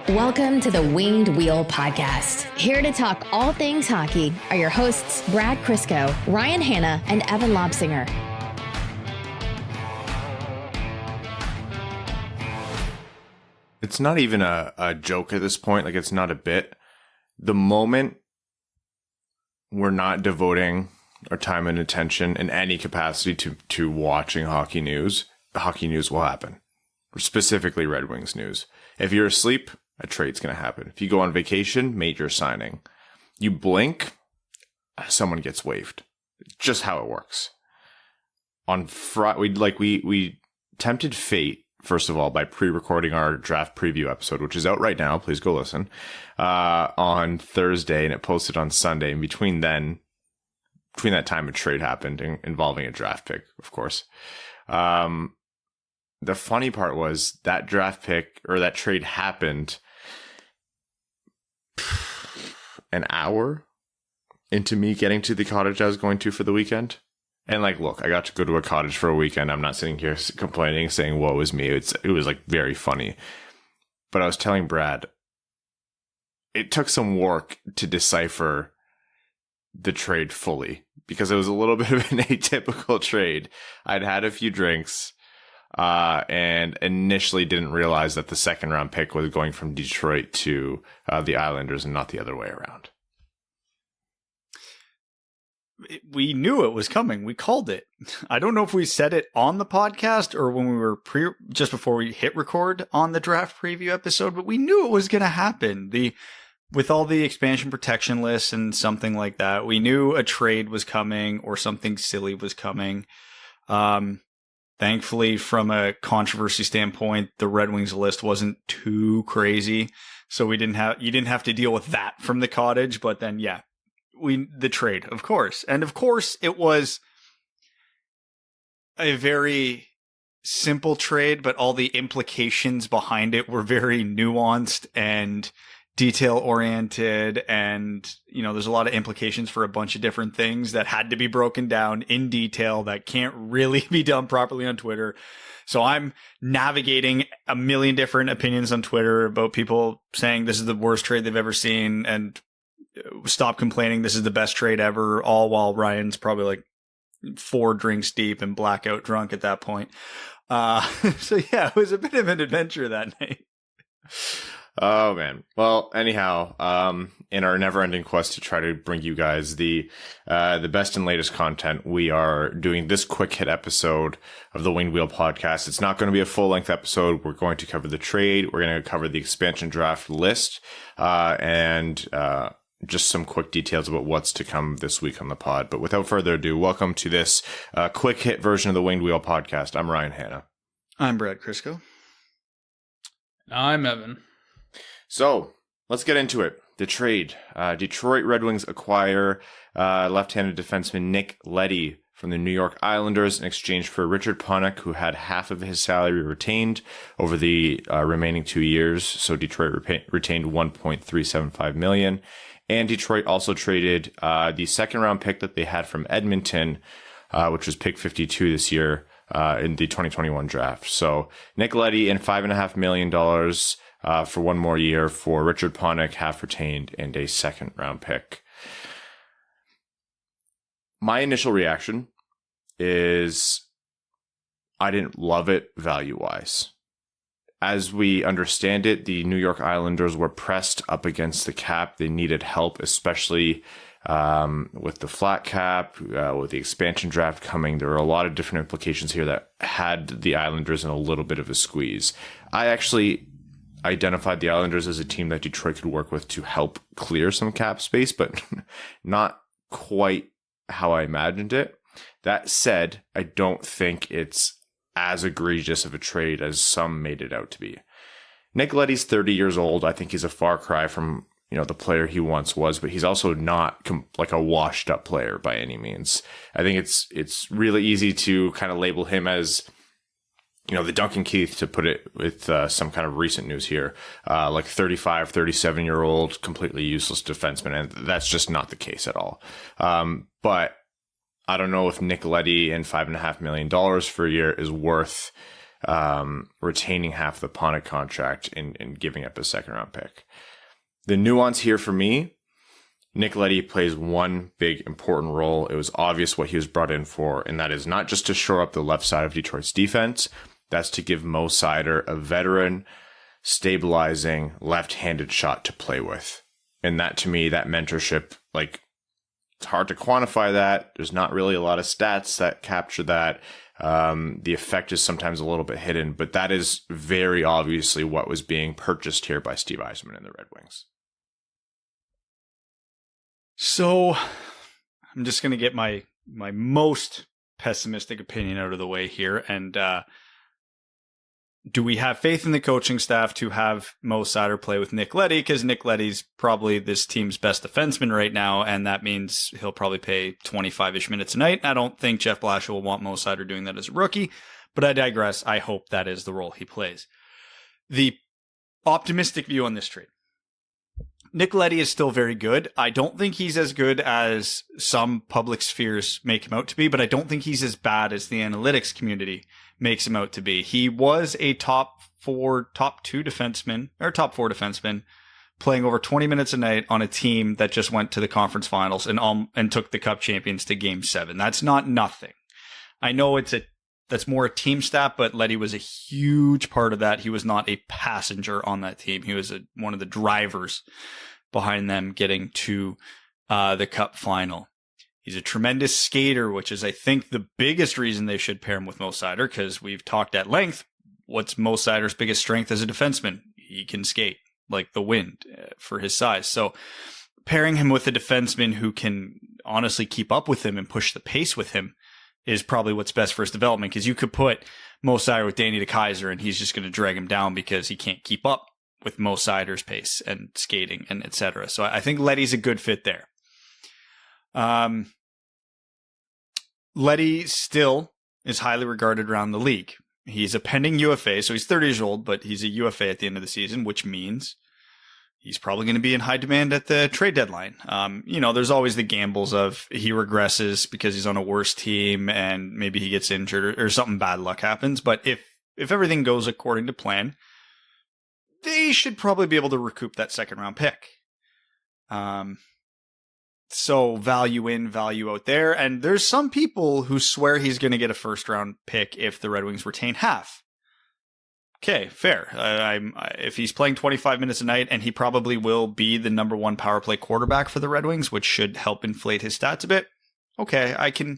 Welcome to the Winged Wheel Podcast. Here to talk all things hockey are your hosts, Brad Crisco, Ryan Hanna, and Evan Lobsinger. It's not even a joke at this point. Like, it's not a bit. The moment we're not devoting our time and attention in any capacity to watching hockey news will happen. Specifically Red Wings news. If you're asleep, a trade's going to happen. If you go on vacation, major signing. You blink, someone gets waived. It's just how it works. On Friday, we tempted fate, first of all, by pre-recording our draft preview episode, which is out right now. Please go listen. On Thursday, and it posted on Sunday. And between that time, a trade happened involving a draft pick, of course. The funny part was that draft pick or that trade happened an hour into me getting to the cottage I was going to for the weekend. And look, I got to go to a cottage for a weekend. I'm not sitting here complaining, saying, woe is me. It was very funny. But I was telling Brad, it took some work to decipher the trade fully because it was a little bit of an atypical trade. I'd had a few drinks. And initially didn't realize that the second round pick was going from Detroit to the Islanders and not the other way around. We knew it was coming. We called it. I don't know if we said it on the podcast or when we were just before we hit record on the draft preview episode, but we knew it was going to happen. With all the expansion protection lists and something like that, we knew a trade was coming or something silly was coming. Thankfully, from a controversy standpoint, the Red Wings list wasn't too crazy, so you didn't have to deal with that from the cottage. But then, yeah, the trade, of course, and of course, it was a very simple trade, but all the implications behind it were very nuanced and detail-oriented, and there's a lot of implications for a bunch of different things that had to be broken down in detail that can't really be done properly on Twitter. So I'm navigating a million different opinions on Twitter about people saying this is the worst trade they've ever seen and stop complaining, this is the best trade ever, all while Ryan's probably 4 drinks deep and blackout drunk at that point. So yeah, it was a bit of an adventure that night. Oh, man. Well, anyhow, in our never-ending quest to try to bring you guys the best and latest content, we are doing this quick hit episode of the Winged Wheel Podcast. It's not going to be a full-length episode. We're going to cover the trade. We're going to cover the expansion draft list, and just some quick details about what's to come this week on the pod. But without further ado, welcome to this quick hit version of the Winged Wheel Podcast. I'm Ryan Hanna. I'm Brad Crisco. I'm Evan. So let's get into it. The trade. Detroit Red Wings acquire left-handed defenseman Nick Leddy from the New York Islanders in exchange for Richard Panik, who had half of his salary retained over the remaining 2 years. So Detroit retained $1.375 million. And Detroit also traded the second-round pick that they had from Edmonton, which was pick 52 this year in the 2021 draft. So Nick Leddy and $5.5 million for 1 more year for Richard Panik, half retained, and a second-round pick. My initial reaction is I didn't love it value-wise. As we understand it, the New York Islanders were pressed up against the cap. They needed help, especially with the flat cap, with the expansion draft coming. There were a lot of different implications here that had the Islanders in a little bit of a squeeze. I actually identified the Islanders as a team that Detroit could work with to help clear some cap space, but not quite how I imagined it. That said, I don't think it's as egregious of a trade as some made it out to be. Nick Leddy's 30 years old. I think he's a far cry from the player he once was, but he's also not like a washed up player by any means. I think it's really easy to kind of label him as the Duncan Keith, to put it with some kind of recent news here, like 35, 37-year-old, completely useless defenseman. And that's just not the case at all. But I don't know if Nick Leddy and $5.5 million for a year is worth retaining half the Pontic contract and giving up a second round pick. The nuance here for me, Nick Leddy plays one big important role. It was obvious what he was brought in for, and that is not just to shore up the left side of Detroit's defense. That's to give Mo Seider a veteran, stabilizing, left-handed shot to play with. And that, to me, that mentorship, like, it's hard to quantify that. There's not really a lot of stats that capture that. The effect is sometimes a little bit hidden, but that is very obviously what was being purchased here by Steve Yzerman and the Red Wings. So I'm just going to get my most pessimistic opinion out of the way here. And do we have faith in the coaching staff to have Mo Seider play with Nick Leddy? Because Nick Leddy's probably this team's best defenseman right now, and that means he'll probably play 25-ish minutes a night. I don't think Jeff Blashill will want Mo Seider doing that as a rookie, but I digress. I hope that is the role he plays. The optimistic view on this trade. Nick Leddy is still very good. I don't think he's as good as some public spheres make him out to be, but I don't think he's as bad as the analytics community makes him out to be. He was a top four defenseman playing over 20 minutes a night on a team that just went to the conference finals and took the Cup champions to Game 7. That's not nothing. I know that's more a team stat, but Leddy was a huge part of that. He was not a passenger on that team. He was one of the drivers behind them getting to the Cup final. He's a tremendous skater, which is, I think, the biggest reason they should pair him with Mo Seider, because we've talked at length. What's Mo Seider's biggest strength as a defenseman? He can skate like the wind for his size. So pairing him with a defenseman who can honestly keep up with him and push the pace with him is probably what's best for his development, because you could put Mo Seider with Danny DeKeyser and he's just going to drag him down because he can't keep up with Mo Seider's pace and skating and etc. So I think Leddy's a good fit there. Leddy still is highly regarded around the league. He's a pending UFA, so he's 30 years old, but he's a UFA at the end of the season, which means he's probably going to be in high demand at the trade deadline. There's always the gambles of he regresses because he's on a worse team and maybe he gets injured or something bad luck happens. But if everything goes according to plan, they should probably be able to recoup that second round pick. So value in, value out there. And there's some people who swear he's going to get a first round pick if the Red Wings retain half. Okay, fair. If he's playing 25 minutes a night, and he probably will be the number one power play quarterback for the Red Wings, which should help inflate his stats a bit. Okay, I can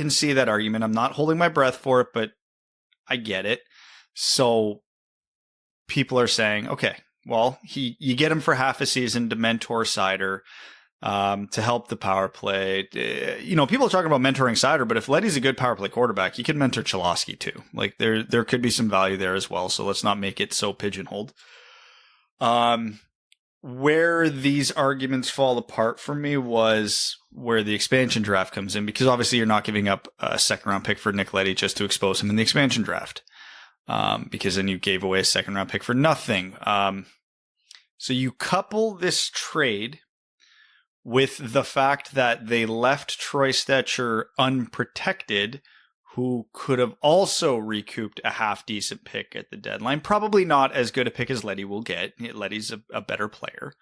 see that argument. I'm not holding my breath for it, but I get it. So people are saying, okay, well, you get him for half a season to mentor Seider, to help the power play. People are talking about mentoring Seider, but if Leddy's a good power play quarterback, you can mentor Cholowski too. Like there could be some value there as well. So let's not make it so pigeonholed. Where these arguments fall apart for me was where the expansion draft comes in, because obviously you're not giving up a second round pick for Nick Leddy just to expose him in the expansion draft. Because then you gave away a second round pick for nothing. So you couple this trade with the fact that they left Troy Stecher unprotected, who could have also recouped a half-decent pick at the deadline. Probably not as good a pick as Leddy will get. Leddy's a better player.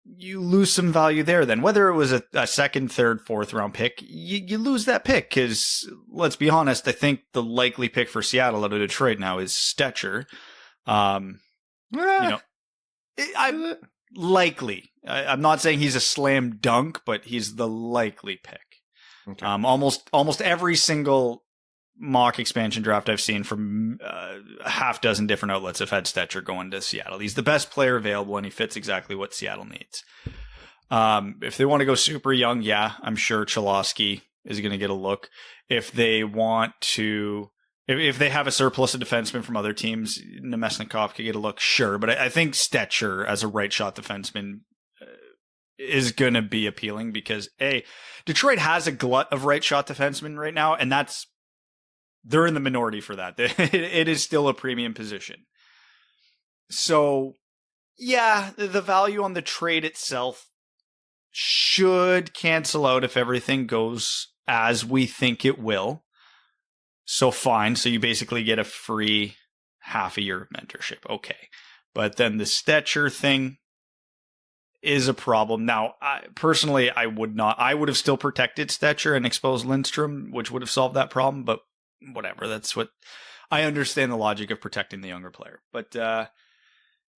You lose some value there then. Whether it was a second, third, fourth round pick, you lose that pick because, let's be honest, I think the likely pick for Seattle out of Detroit now is Stecher. I'm likely. I'm not saying he's a slam dunk, but he's the likely pick. Okay. Almost every single mock expansion draft I've seen from a half dozen different outlets have had Stecher going to Seattle. He's the best player available, and he fits exactly what Seattle needs. If they want to go super young, yeah, I'm sure Cholowski is going to get a look. If they want to... If they have a surplus of defensemen from other teams, Nemesnikov could get a look, sure. But I think Stecher as a right shot defenseman is going to be appealing because, Detroit has a glut of right shot defensemen right now, and they're in the minority for that. It is still a premium position. So, yeah, the value on the trade itself should cancel out if everything goes as we think it will. So fine. So you basically get a free half a year of mentorship. Okay. But then the Stetcher thing is a problem. Now, I would have still protected Stetcher and exposed Lindstrom, which would have solved that problem, but whatever. That's what I understand, the logic of protecting the younger player. But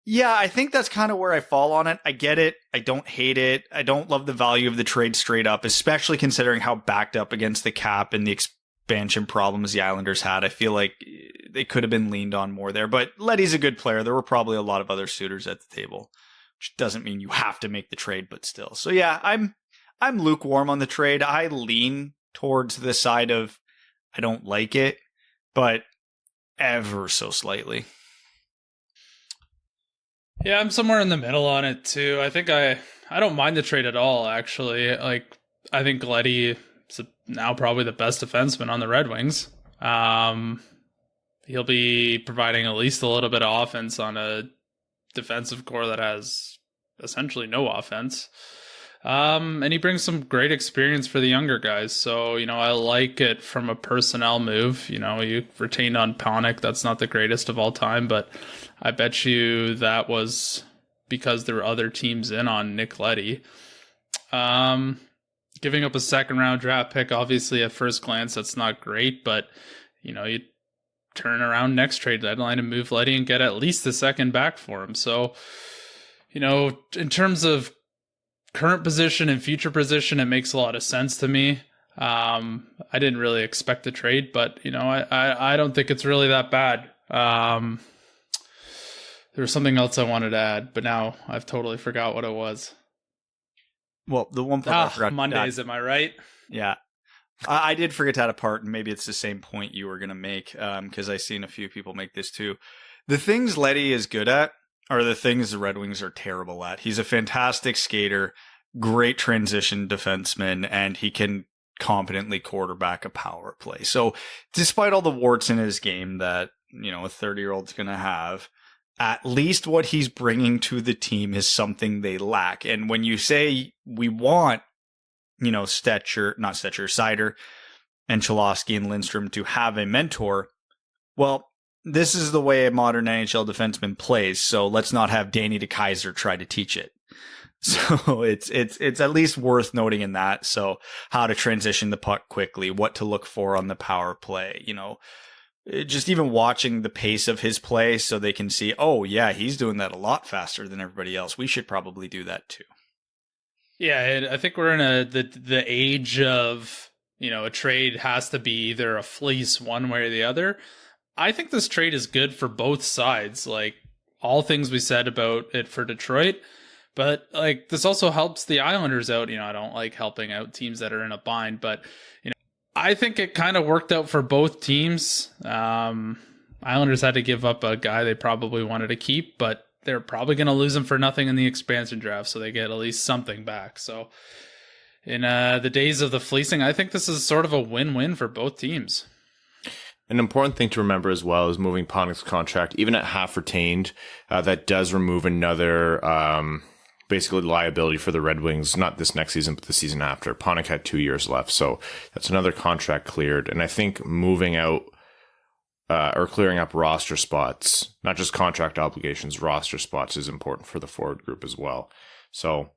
yeah, I think that's kind of where I fall on it. I get it. I don't hate it. I don't love the value of the trade straight up, especially considering how backed up against the cap and the expansion problems the Islanders had. I feel like they could have been leaned on more there. But Leddy's a good player. There were probably a lot of other suitors at the table, which doesn't mean you have to make the trade, but still. So yeah, I'm lukewarm on the trade. I lean towards the side of I don't like it, but ever so slightly. Yeah, I'm somewhere in the middle on it too. I think I don't mind the trade at all, actually. Like, I think Leddy is now probably the best defenseman on the Red Wings. He'll be providing at least a little bit of offense on a defensive core that has essentially no offense. And he brings some great experience for the younger guys. So, I like it from a personnel move. You retained on Panik. That's not the greatest of all time, but I bet you that was because there were other teams in on Nick Leddy. Giving up a second round draft pick, obviously at first glance, that's not great, but you turn around next trade deadline and move Leddy and get at least the second back for him. So, in terms of current position and future position, it makes a lot of sense to me. I didn't really expect the trade, but I don't think it's really that bad. There was something else I wanted to add, but now I've totally forgot what it was. Well, the one part I forgot. Mondays, am I right? Yeah. I did forget that apart, and maybe it's the same point you were going to make, because I've seen a few people make this too. The things Leddy is good at are the things the Red Wings are terrible at. He's a fantastic skater, great transition defenseman, and he can competently quarterback a power play. So despite all the warts in his game that, a 30-year-old's going to have, at least what he's bringing to the team is something they lack. And when you say we want, Seider and Cholowski and Lindstrom to have a mentor, well, this is the way a modern NHL defenseman plays. So let's not have Danny DeKeyser try to teach it. So it's at least worth noting in that. So how to transition the puck quickly, what to look for on the power play, just even watching the pace of his play so they can see, oh yeah, he's doing that a lot faster than everybody else. We should probably do that too. Yeah, I think we're in the age of, a trade has to be either a fleece one way or the other. I think this trade is good for both sides. Like, all things we said about it for Detroit, but like, this also helps the Islanders out. I don't like helping out teams that are in a bind, but I think it kind of worked out for both teams. Islanders had to give up a guy they probably wanted to keep, but they're probably going to lose him for nothing in the expansion draft, so they get at least something back. So in the days of the fleecing, I think this is sort of a win-win for both teams. An important thing to remember as well is moving Panik's contract, even at half retained, that does remove another basically liability for the Red Wings, not this next season, but the season after. Panik had 2 years left, so that's another contract cleared. And I think moving out or clearing up roster spots, not just contract obligations, roster spots is important for the forward group as well. So,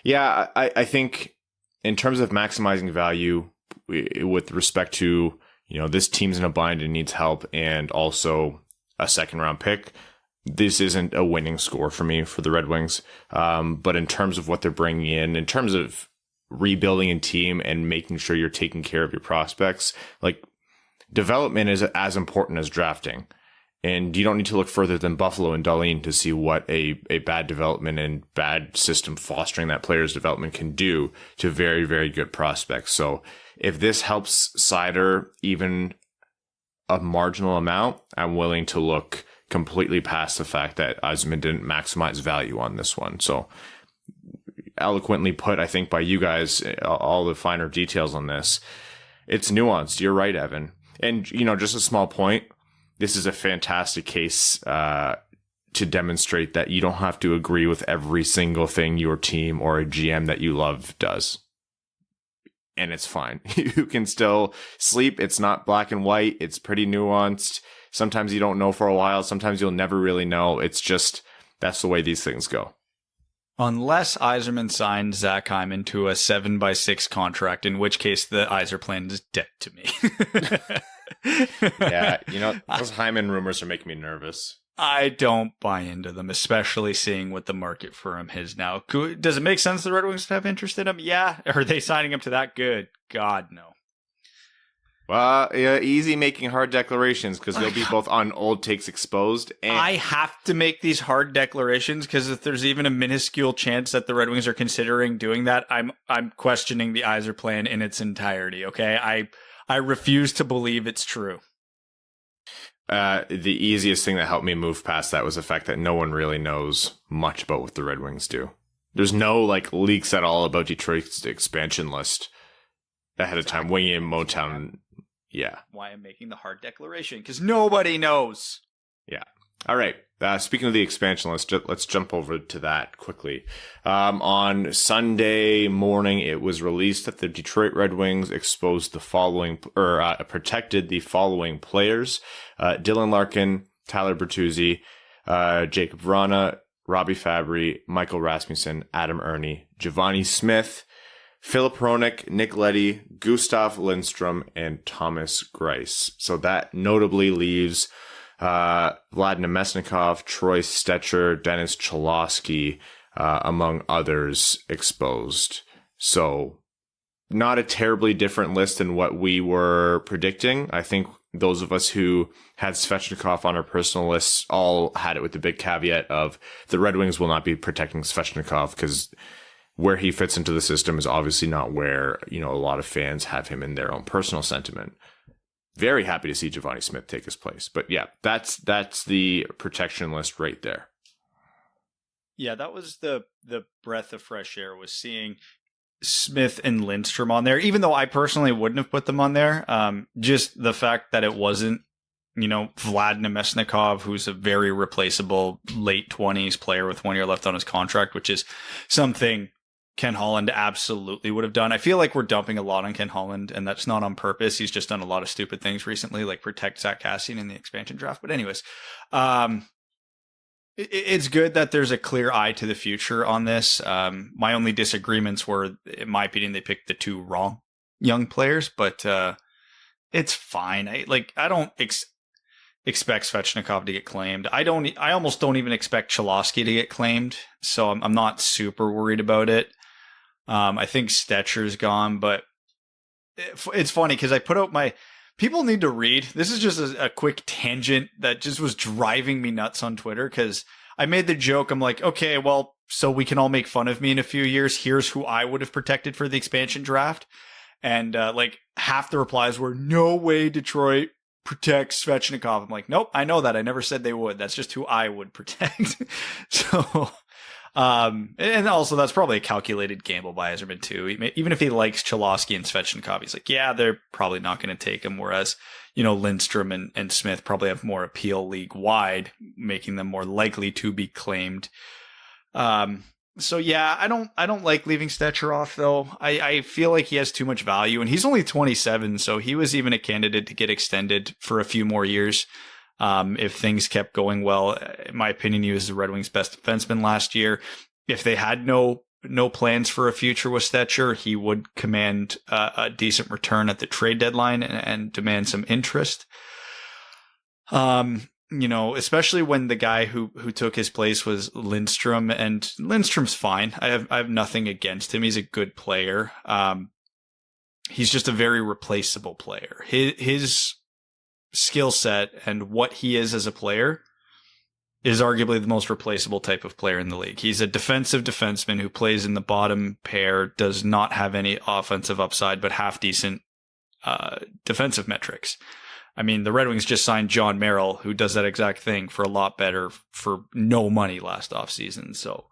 yeah, I think in terms of maximizing value with respect to, this team's in a bind and needs help, and also a second round pick, this isn't a winning score for me for the Red Wings. But in terms of what they're bringing in terms of rebuilding a team and making sure you're taking care of your prospects, like, development is as important as drafting. And you don't need to look further than Buffalo and Dahlin to see what a bad development and bad system fostering that player's development can do to very, very good prospects. So if this helps Seider even a marginal amount, I'm willing to look completely past the fact that Yzerman didn't maximize value on this one. So eloquently put, I think, by you guys, all the finer details on this. It's nuanced. You're right, Evan. And, just a small point, this is a fantastic case to demonstrate that you don't have to agree with every single thing your team or a GM that you love does. and it's fine. You can still sleep. It's not black and white. It's pretty nuanced. Sometimes you don't know for a while. Sometimes you'll never really know. It's just, that's the way these things go. Unless Yzerman signed Zach Hyman to a 7x6 contract, in which case the Yzer plan is dead to me. Yeah, those Hyman rumors are making me nervous. I don't buy into them, especially seeing what the market for him is now. Does it make sense the Red Wings have interest in him? Yeah. Are they signing him to that good? God, no. Well, yeah, easy making hard declarations because they'll be both on Old Takes Exposed. And I have to make these hard declarations because if there's even a minuscule chance that the Red Wings are considering doing that, I'm questioning the Yzer plan in its entirety. Okay, I refuse to believe it's true. The easiest thing that helped me move past that was the fact that no one really knows much about what the Red Wings do. There's no leaks at all about Detroit's expansion list ahead of time. Winging in Motown. Yeah. Why I'm making the hard declaration, because nobody knows. Yeah. All right. Speaking of the expansion list, let's jump over to that quickly. On Sunday morning, it was released that the Detroit Red Wings exposed the following, protected the following players: Dylan Larkin, Tyler Bertuzzi, Jacob Vrana, Robbie Fabry, Michael Rasmussen, Adam Ernie, Giovanni Smith, Philip Hronik, Nick Leddy, Gustav Lindstrom, and Thomas Greiss. So that notably leaves Vlad Nemesnikov, Troy Stetcher, Dennis Cholowski, among others, exposed. So not a terribly different list than what we were predicting. I think those of us who had Svechnikov on our personal lists all had it with the big caveat of the Red Wings will not be protecting Svechnikov because where he fits into the system is obviously not where, a lot of fans have him in their own personal sentiment. Very happy to see Giovanni Smith take his place. But yeah, that's the protection list right there. Yeah, that was the breath of fresh air, was seeing Smith and Lindstrom on there, even though I personally wouldn't have put them on there. Just the fact that it wasn't, Vlad Nemesnikov, who's a very replaceable late 20s player with 1 year left on his contract, which is something Ken Holland absolutely would have done. I feel like we're dumping a lot on Ken Holland, and that's not on purpose. He's just done a lot of stupid things recently, like protect Zach Kassian in the expansion draft. But anyways, it's good that there's a clear eye to the future on this. My only disagreements were, in my opinion, they picked the two wrong young players, but it's fine. I don't expect Svechnikov to get claimed. I almost don't even expect Cholowski to get claimed, so I'm not super worried about it. I think Stetcher's gone, but it's funny because I put out people need to read. This is just a quick tangent that just was driving me nuts on Twitter because I made the joke. I'm like, okay, well, so we can all make fun of me in a few years. Here's who I would have protected for the expansion draft. And half the replies were, no way Detroit protects Svechnikov. I'm like, nope, I know that. I never said they would. That's just who I would protect. So, and also that's probably a calculated gamble by Yzerman too. Even if he likes Cholowski and Svechnikov, he's like, yeah, they're probably not going to take him. Whereas, Lindstrom and Smith probably have more appeal league wide, making them more likely to be claimed. So yeah, I don't like leaving Stetcher off though. I feel like he has too much value, and he's only 27, so he was even a candidate to get extended for a few more years. If things kept going well, in my opinion, he was the Red Wings' best defenseman last year. If they had no plans for a future with Stetcher, he would command a decent return at the trade deadline and demand some interest. Especially when the guy who took his place was Lindstrom, and Lindstrom's fine. I have nothing against him. He's a good player. He's just a very replaceable player. His skill set and what he is as a player is arguably the most replaceable type of player in the league. He's a defensive defenseman who plays in the bottom pair, does not have any offensive upside, but half decent defensive metrics. I mean, the Red Wings just signed John Merrill, who does that exact thing for a lot better for no money last offseason. So,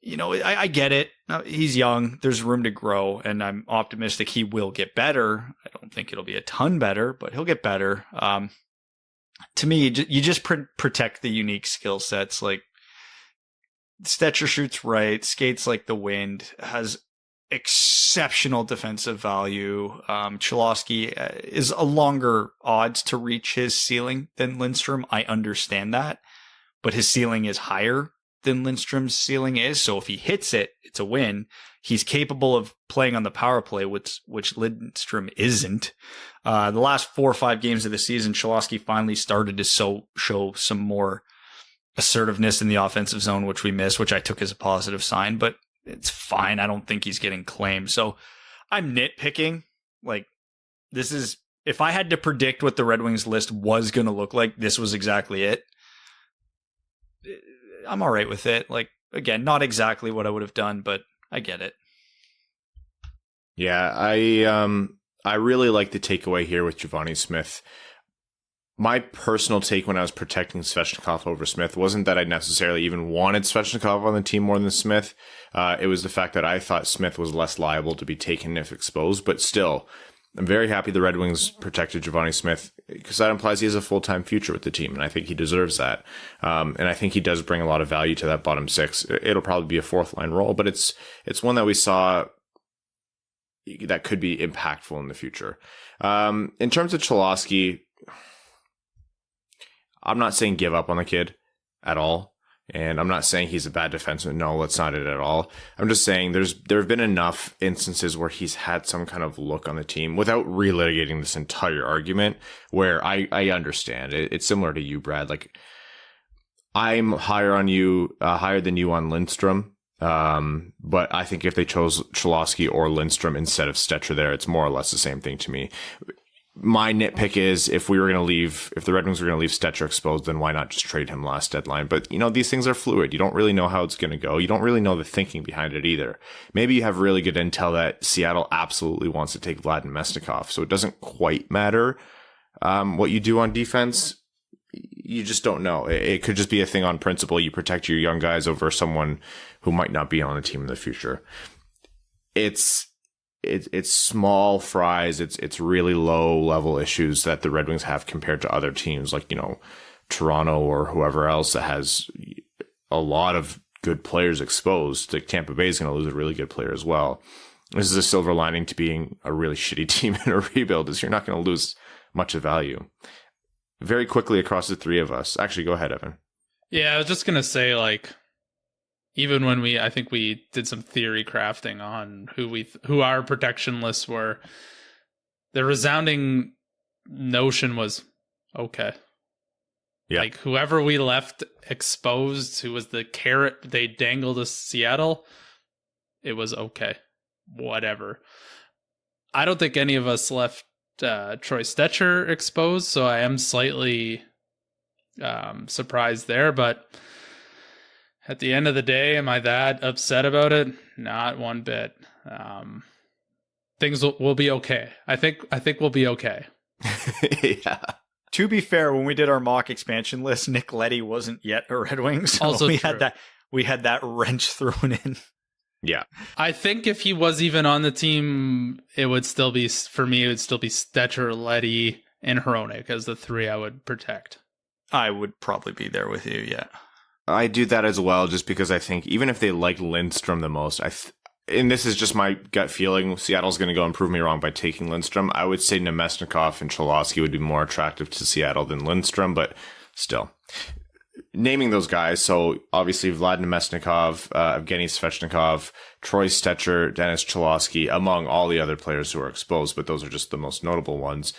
I get it. He's young. There's room to grow, and I'm optimistic he will get better. I don't think it'll be a ton better, but he'll get better. To me, you just protect the unique skill sets. Like, Stetcher shoots right, skates like the wind, has exceptional defensive value. Cholowski is a longer odds to reach his ceiling than Lindstrom. I understand that, but his ceiling is higher than Lindstrom's ceiling is. So if he hits it, it's a win. He's capable of playing on the power play, which Lindstrom isn't. The last 4 or 5 games of the season, Cholowski finally started to show some more assertiveness in the offensive zone, which we missed, which I took as a positive sign, but it's fine. I don't think he's getting claimed. So I'm nitpicking. Like, this is, if I had to predict what the Red Wings list was going to look like, this was exactly it. I'm all right with it. Like, again, not exactly what I would have done, but I get it. Yeah, I really like the takeaway here with Giovanni Smith. My personal take when I was protecting Svechnikov over Smith wasn't that I necessarily even wanted Svechnikov on the team more than Smith. It was the fact that I thought Smith was less liable to be taken if exposed. But still, I'm very happy the Red Wings protected Giovanni Smith because that implies he has a full-time future with the team, and I think he deserves that. And I think he does bring a lot of value to that bottom six. It'll probably be a fourth-line role, but it's one that we saw that could be impactful in the future. In terms of Cholowski, I'm not saying give up on the kid at all. And I'm not saying he's a bad defenseman. No, that's not it at all. I'm just saying there have been enough instances where he's had some kind of look on the team without relitigating this entire argument where I understand. It's similar to you, Brad. Like, I'm higher than you on Lindstrom. But I think if they chose Cholowski or Lindstrom instead of Stetcher there, it's more or less the same thing to me. My nitpick is if the Red Wings were going to leave Stetcher exposed, then why not just trade him last deadline? But, these things are fluid. You don't really know how it's going to go. You don't really know the thinking behind it either. Maybe you have really good intel that Seattle absolutely wants to take Vlad Mesnikov, so it doesn't quite matter what you do on defense. You just don't know. It could just be a thing on principle. You protect your young guys over someone who might not be on the team in the future. It's small fries. It's really low level issues that the Red Wings have compared to other teams like, Toronto or whoever else that has a lot of good players exposed. Like Tampa Bay is going to lose a really good player as well. This is a silver lining to being a really shitty team in a rebuild is you're not going to lose much of value. Very quickly across the three of us. Actually, go ahead, Evan. Yeah, I was just going to say, like, even when I think we did some theory crafting on who our protection lists were, the resounding notion was okay. Yeah. Like whoever we left exposed, who was the carrot they dangled to Seattle, it was okay. Whatever. I don't think any of us left Troy Stetcher exposed, so I am slightly surprised there, but at the end of the day, am I that upset about it? Not one bit. Things will be okay. I think we'll be okay. Yeah. To be fair, when we did our mock expansion list, Nick Leddy wasn't yet a Red Wing, so also we true. had that wrench thrown in. Yeah. I think if he was even on the team, it would still be Stetcher, Leddy, and Hronek as the three I would protect. I would probably be there with you, yeah. I do that as well, just because I think even if they like Lindstrom the most, and this is just my gut feeling, Seattle's going to go and prove me wrong by taking Lindstrom. I would say Nemesnikov and Cholowski would be more attractive to Seattle than Lindstrom, but still. Naming those guys, so obviously Vlad Nemesnikov, Evgeny Svechnikov, Troy Stetcher, Dennis Cholowski, among all the other players who are exposed, but those are just the most notable ones.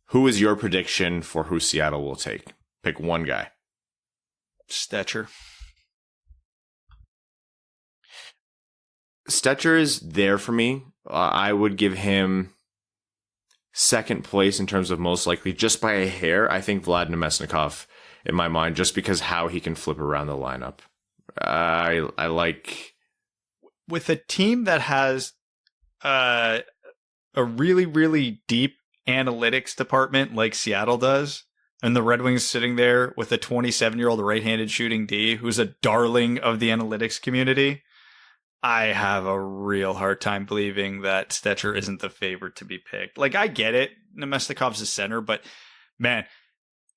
Who is your prediction for who Seattle will take? Pick one guy. Stetcher. Stetcher is there for me. I would give him second place in terms of most likely, just by a hair. I think Vlad Nemesnikov in my mind, just because how he can flip around the lineup. I like with a team that has a really, really deep analytics department like Seattle does, and the Red Wings sitting there with a 27-year-old right-handed shooting D who's a darling of the analytics community. I have a real hard time believing that Stetcher isn't the favorite to be picked. Like, I get it. Nemesnikov's a center, but man,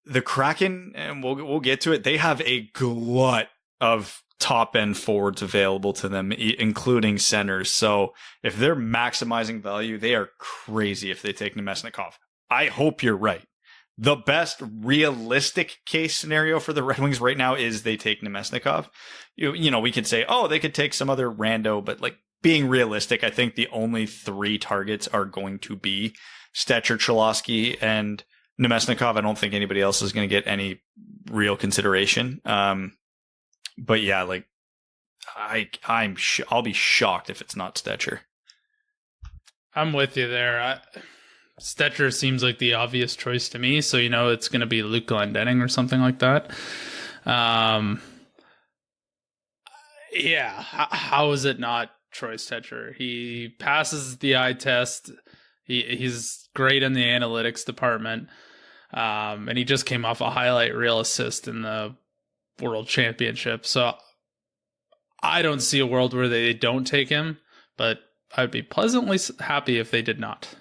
the Kraken, and we'll get to it, they have a glut of top end forwards available to them, including centers. So if they're maximizing value, they are crazy if they take Nemesnikov. I hope you're right. The best realistic case scenario for the Red Wings right now is they take Nemesnikov. You know, we could say, oh, they could take some other rando, but like being realistic, I think the only 3 targets are going to be Stetcher, Cholowski, and Nemesnikov. I don't think anybody else is going to get any real consideration. But yeah, like I'll be shocked if it's not Stetcher. I'm with you there. Stetcher seems like the obvious choice to me, so it's going to be Luke Glendening or something like that. Yeah, how is it not Troy Stetcher? He passes the eye test. He's great in the analytics department, and he just came off a highlight reel assist in the World Championship. So I don't see a world where they don't take him, but I'd be pleasantly happy if they did not.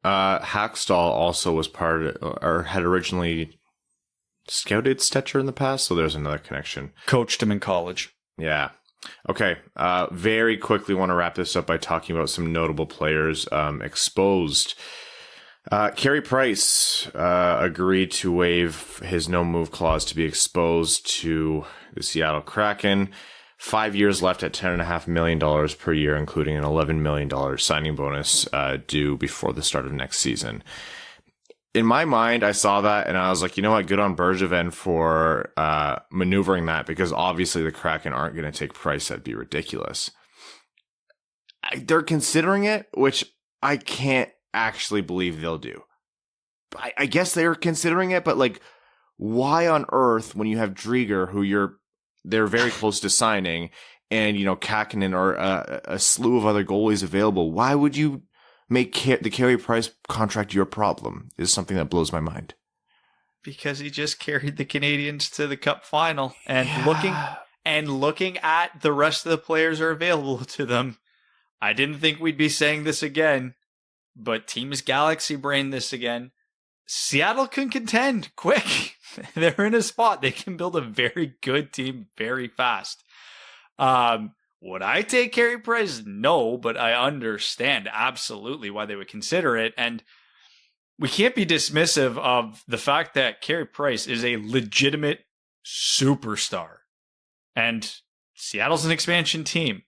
Hackstall also was or had originally scouted Stetcher in the past, so there's another connection. Coached him in college. Yeah. Okay. Very quickly want to wrap this up by talking about some notable players exposed. Carey Price agreed to waive his no-move clause to be exposed to the Seattle Kraken. 5 years left at $10.5 million per year, including an $11 million signing bonus due before the start of next season. In my mind, I saw that and I was like, you know what? Good on Bergevin for maneuvering that, because obviously the Kraken aren't going to take Price. That'd be ridiculous. They're considering it, which I can't actually believe they'll do. I guess they're considering it, but like, why on earth, when you have Drieger, who they're very close to signing, and Kakinen or a slew of other goalies available, why would you make the Carey Price contract your problem? Is something that blows my mind. Because he just carried the Canadiens to the Cup final, and looking at the rest of the players are available to them. I didn't think we'd be saying this again, but Teams Galaxy brain this again. Seattle can contend quick. They're in a spot. They can build a very good team very fast. Would I take Carey Price? No, but I understand absolutely why they would consider it. And we can't be dismissive of the fact that Carey Price is a legitimate superstar. And Seattle's an expansion team.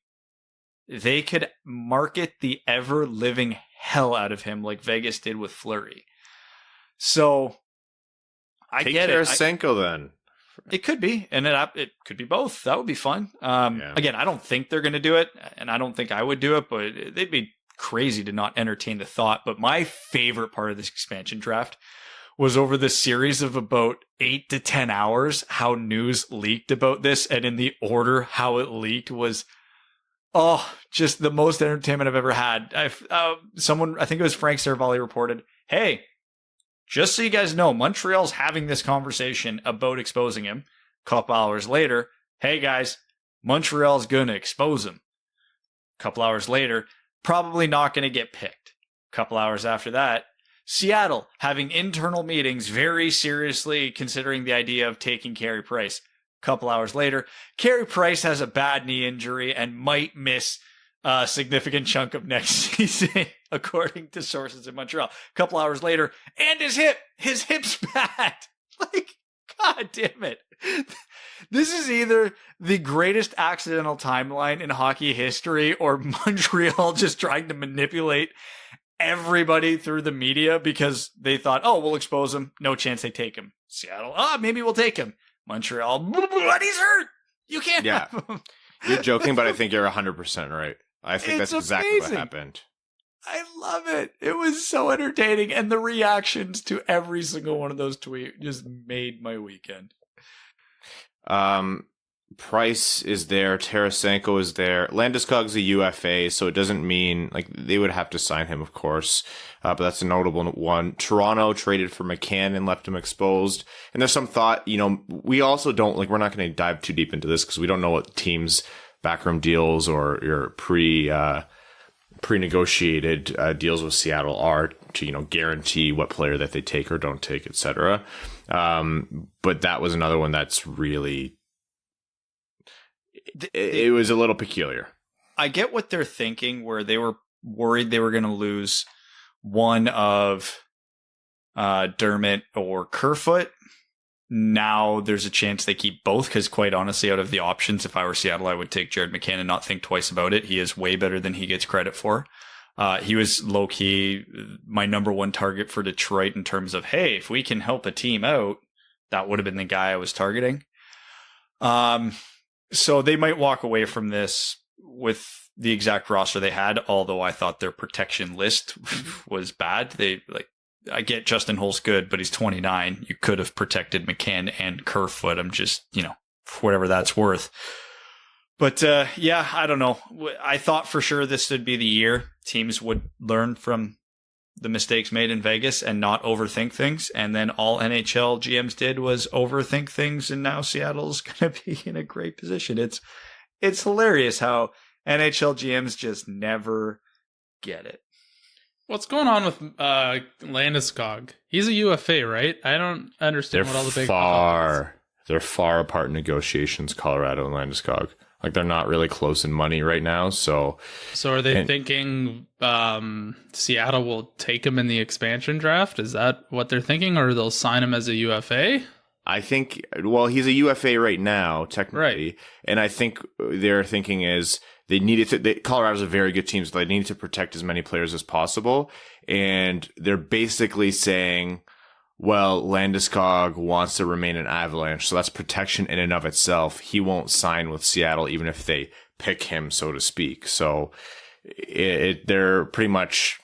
They could market the ever-living hell out of him like Vegas did with Fleury. So I get it. Tarasenko then. It could be, and it could be both. That would be fun. Again, I don't think they're going to do it, and I don't think I would do it, but they'd be crazy to not entertain the thought. But my favorite part of this expansion draft was over the series of about 8 to 10 hours, how news leaked about this, and in the order how it leaked was, just the most entertainment I've ever had. Someone, I think it was Frank Cervalli, reported, hey, just so you guys know, Montreal's having this conversation about exposing him. A couple hours later, hey guys, Montreal's going to expose him. A couple hours later, probably not going to get picked. A couple hours after that, Seattle having internal meetings, very seriously considering the idea of taking Carey Price. A couple hours later, Carey Price has a bad knee injury and might miss a significant chunk of next season, according to sources in Montreal. A couple hours later, and his hip's bad. Like, God damn it. This is either the greatest accidental timeline in hockey history, or Montreal just trying to manipulate everybody through the media because they thought, we'll expose him. No chance they take him. Seattle, maybe we'll take him. Montreal, but he's hurt. You can't have him. You're joking, but I think you're 100% right. I think that's exactly what happened. I love it. It was so entertaining. And the reactions to every single one of those tweets just made my weekend. Price is there. Tarasenko is there. Landeskog's a UFA, so it doesn't mean like they would have to sign him, of course. But that's a notable one. Toronto traded for McCann and left him exposed. And there's some thought, we also don't we're not going to dive too deep into this because we don't know what teams' backroom deals or your pre-negotiated deals with Seattle are to, guarantee what player that they take or don't take, etc. But that was another one that's really it was a little peculiar. I get what they're thinking, where they were worried they were going to lose one of Dermott or Kerfoot. Now there's a chance they keep both, because quite honestly, out of the options, if I were Seattle, I would take Jared McCann and not think twice about it. He is way better than he gets credit for. He was low-key my number one target for Detroit in terms of, hey, if we can help a team out, that would have been the guy I was targeting. So they might walk away from this with the exact roster they had, although I thought their protection list was bad. I get Justin Holt's good, but he's 29. You could have protected McCann and Kerfoot. I'm just, for whatever that's worth. But yeah, I don't know. I thought for sure this would be the year teams would learn from the mistakes made in Vegas and not overthink things. And then all NHL GMs did was overthink things. And now Seattle's going to be in a great position. It's hilarious how NHL GMs just never get it. What's going on with Landeskog? He's a UFA, right? I don't understand what all the big they're far apart in negotiations, Colorado and Landeskog. Like, they're not really close in money right now. So are they thinking Seattle will take him in the expansion draft? Is that what they're thinking, or they'll sign him as a UFA? I think, well, he's a UFA right now, technically. Right. And I think their thinking is they needed to, Colorado's a very good team, so they need to protect as many players as possible. And they're basically saying, well, Landeskog wants to remain an Avalanche, so that's protection in and of itself. He won't sign with Seattle, even if they pick him, so to speak. So they're pretty much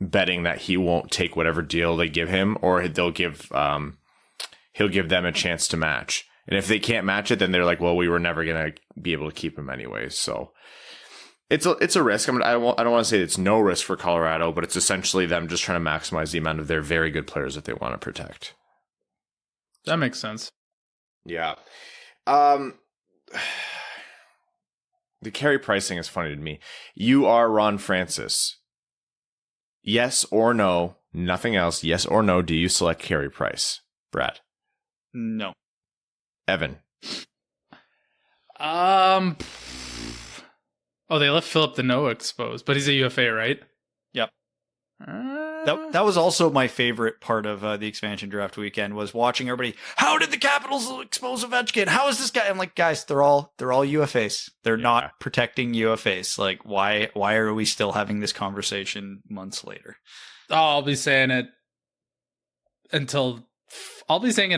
betting that he won't take whatever deal they give him, or he'll give them a chance to match. And if they can't match it, then they're like, well, we were never going to be able to keep him anyways. So it's a risk. I mean, I don't want to say it's no risk for Colorado, but it's essentially them just trying to maximize the amount of their very good players that they want to protect. That makes sense. Yeah. The Carey Price thing is funny to me. You are Ron Francis. Yes or no, nothing else. Yes or no, do you select Carey Price? Brad? No. Evan? Oh, they left Philip Deneau exposed, but he's a UFA, right? Yep. That was also my favorite part of the expansion draft weekend, was watching everybody. How did the Capitals expose Ovechkin? How is this guy? I'm like, guys, they're all UFAs. They're not protecting UFAs. Like, why are we still having this conversation months later? Oh, I'll be saying it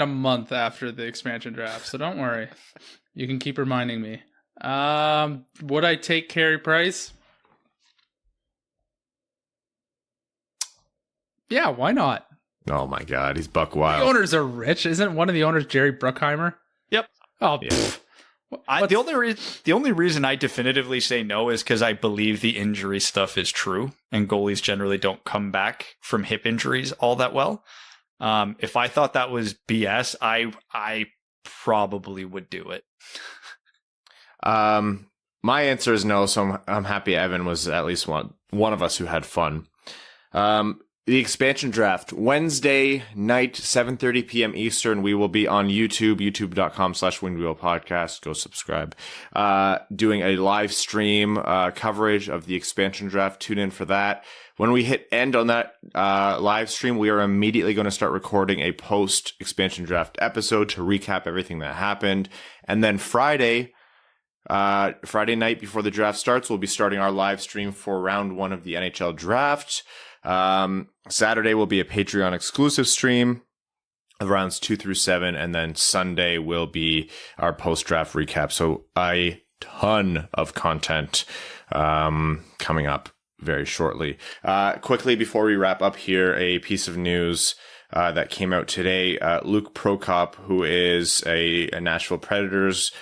a month after the expansion draft, so don't worry. You can keep reminding me. Would I take Carey Price? Yeah, why not? Oh my God, he's buck wild. The owners are rich. Isn't one of the owners Jerry Bruckheimer? Yep. Oh, yeah. The only reason I definitively say no is because I believe the injury stuff is true, and goalies generally don't come back from hip injuries all that well. If I thought that was BS, I probably would do it. My answer is no, so I'm happy Evan was at least one of us who had fun. The expansion draft, Wednesday night, 7:30 p.m. Eastern. We will be on YouTube, youtube.com/windwheelpodcast. Go subscribe. Doing a live stream coverage of the expansion draft. Tune in for that. When we hit end on that live stream, we are immediately going to start recording a post-expansion draft episode to recap everything that happened. And then Friday night before the draft starts, we'll be starting our live stream for round 1 of the NHL draft. Saturday will be a Patreon exclusive stream of rounds 2 through 7, and then Sunday will be our post-draft recap. So a ton of content coming up very shortly. Quickly, before we wrap up here, a piece of news that came out today. Luke Prokop, who is a Nashville Predators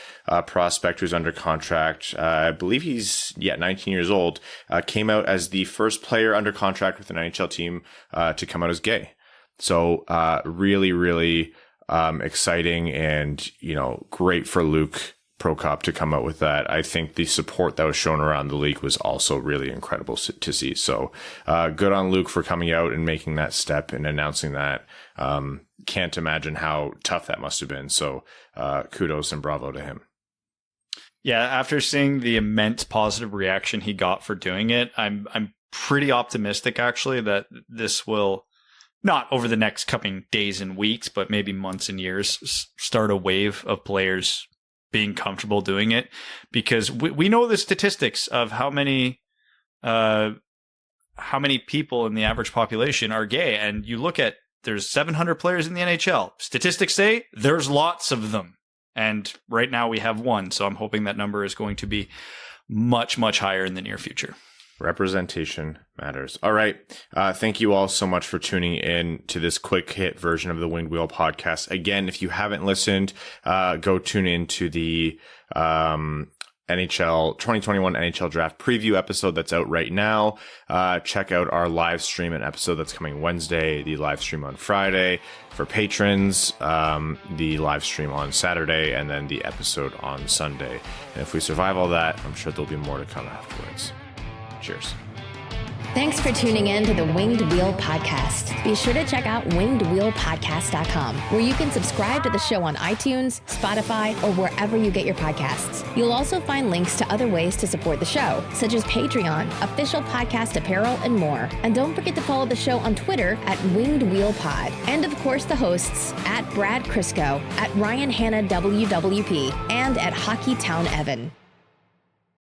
prospect who's under contract, I believe he's 19 years old, came out as the first player under contract with an NHL team to come out as gay. So really, really exciting, and great for Luke Prokop to come out with that. I think the support that was shown around the league was also really incredible to see. So good on Luke for coming out and making that step and announcing that. Can't imagine how tough that must have been. So kudos and bravo to him. Yeah, after seeing the immense positive reaction he got for doing it, I'm pretty optimistic actually that this will, not over the next coming days and weeks, but maybe months and years, start a wave of players being comfortable doing it, because we know the statistics of how many people in the average population are gay. And you look at, there's 700 players in the NHL. Statistics say there's lots of them. And right now we have one. So I'm hoping that number is going to be much, much higher in the near future. Representation matters. All right. Thank you all so much for tuning in to this quick hit version of the Winged Wheel podcast. Again, if you haven't listened, go tune in to the NHL 2021 NHL draft preview episode that's out right now. Check out our live stream, an episode that's coming Wednesday, the live stream on Friday for patrons, the live stream on Saturday, and then the episode on Sunday. And if we survive all that, I'm sure there'll be more to come afterwards. Cheers. Thanks for tuning in to the Winged Wheel Podcast. Be sure to check out wingedwheelpodcast.com, where you can subscribe to the show on iTunes, Spotify, or wherever you get your podcasts. You'll also find links to other ways to support the show, such as Patreon, official podcast apparel, and more. And don't forget to follow the show on Twitter at Winged Wheel Pod. And of course, the hosts at Brad Crisco, at Ryan Hanna WWP, and at Hockey Town Evan.